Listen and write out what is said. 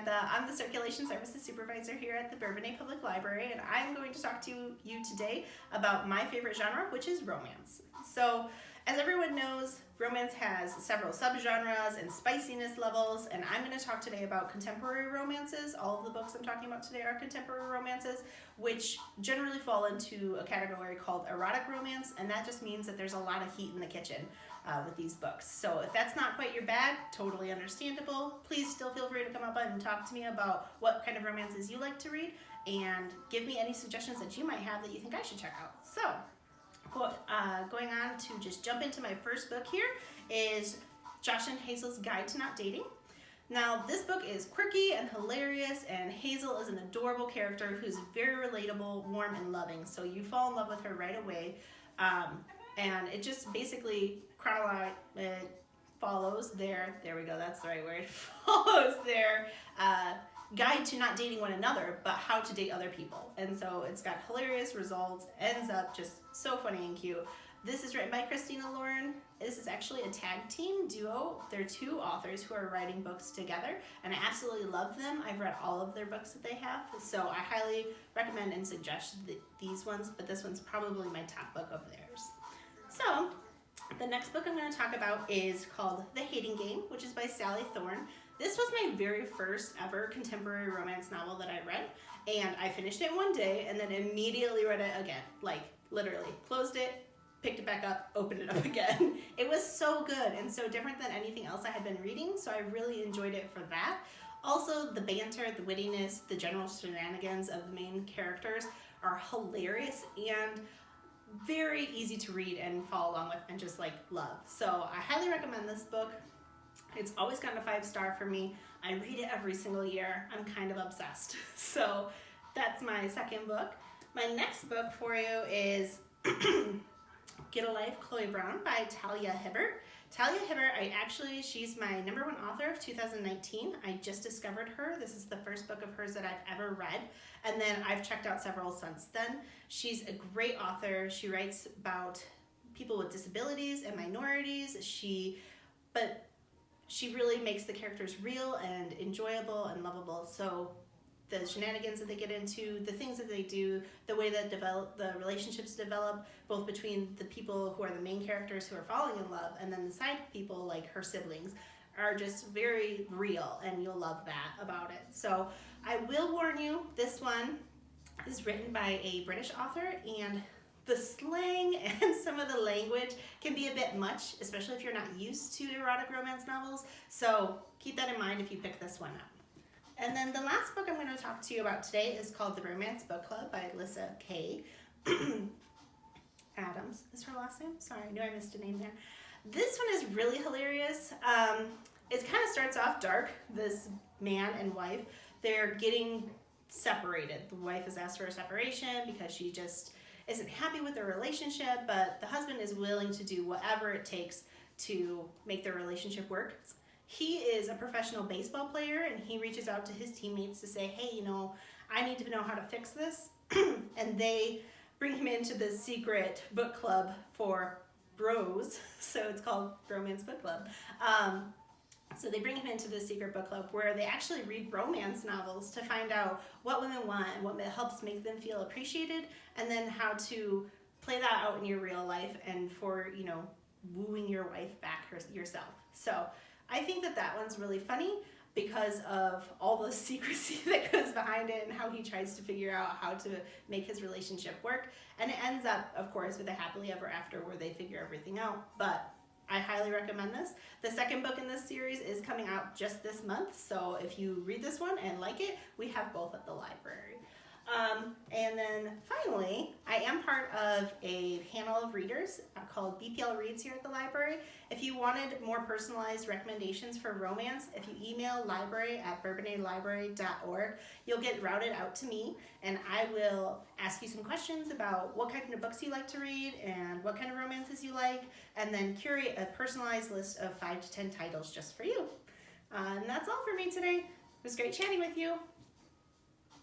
Samantha. I'm the Circulation Services Supervisor here at the Bourbonnais Public Library, and I'm going to talk to you today about my favorite genre, which is romance. So, as everyone knows, romance has several subgenres and spiciness levels, and I'm going to talk today about contemporary romances. All of the books I'm talking about today are contemporary romances, which generally fall into a category called erotic romance, and that just means that there's a lot of heat in the kitchen with these books. So if that's not quite your bag, totally understandable. Please still feel free to come up and talk to me about what kind of romances you like to read, and give me any suggestions that you might have that you think I should check out. So, going on to just jump into my first book here is Josh and Hazel's Guide to Not Dating. Now, this book is quirky and hilarious, and Hazel is an adorable character who's very relatable, warm, and loving. So you fall in love with her right away. And it just basically follows their, there we go, that's the right word, follows their guide to not dating one another, but how to date other people. And so it's got hilarious results, ends up just so funny and cute. This is written by Christina Lauren. This is actually a tag team duo. They're two authors who are writing books together, and I absolutely love them. I've read all of their books that they have, so I highly recommend and suggest these ones, but this one's probably my top book of theirs. So, the next book I'm going to talk about is called The Hayden Game, which is by Sally Thorne. This was my very first ever contemporary romance novel that I read, and I finished it one day and then immediately read it again. Like, literally, closed it, picked it back up, opened it up again. It was so good and so different than anything else I had been reading, so I really enjoyed it for that. Also, the banter, the wittiness, the general shenanigans of the main characters are hilarious and very easy to read and follow along with and just like love. So I highly recommend this book. It's always gotten a 5-star for me. I read it every single year. I'm kind of obsessed. So that's my second book. My next book for you is Get a Life, Chloe Brown by Talia Hibbert. Talia Hibbert, she's my #1 author of 2019. I just discovered her. This is the first book of hers that I've ever read, and then I've checked out several since then. She's a great author. She writes about people with disabilities and minorities. But she really makes the characters real and enjoyable and lovable. So the shenanigans that they get into, the things that they do, the way that the relationships develop, both between the people who are the main characters who are falling in love and then the side people like her siblings, are just very real, and you'll love that about it. So I will warn you, this one is written by a British author, and the slang and some of the language can be a bit much, especially if you're not used to erotic romance novels. So keep that in mind if you pick this one up. And then the last book I'm going to talk to you about today is called The Romance Book Club by Alyssa K. Adams is her last name. Sorry, I knew I missed a name there. This one is really hilarious. It kind of starts off dark. This man and wife, they're getting separated. The wife has asked for a separation because she just isn't happy with their relationship, but the husband is willing to do whatever it takes to make their relationship work. He is a professional baseball player, and he reaches out to his teammates to say, hey, I need to know how to fix this. And they bring him into this secret book club for bros. So it's called Romance Book Club. So they bring him into this secret book club where they actually read romance novels to find out what women want and what helps make them feel appreciated, and then how to play that out in your real life and for, wooing your wife back yourself. So I think that one's really funny because of all the secrecy that goes behind it and how he tries to figure out how to make his relationship work. And it ends up, of course, with a happily ever after where they figure everything out. But I highly recommend this. The second book in this series is coming out just this month. So if you read this one and like it, we have both at the library. And then finally, I am part of a panel of readers called BPL Reads here at the library. If you wanted more personalized recommendations for romance, if you email library@bourbonnaislibrary.org, you'll get routed out to me, and I will ask you some questions about what kind of books you like to read and what kind of romances you like, and then curate a personalized list of 5 to 10 titles just for you. And that's all for me today. It was great chatting with you.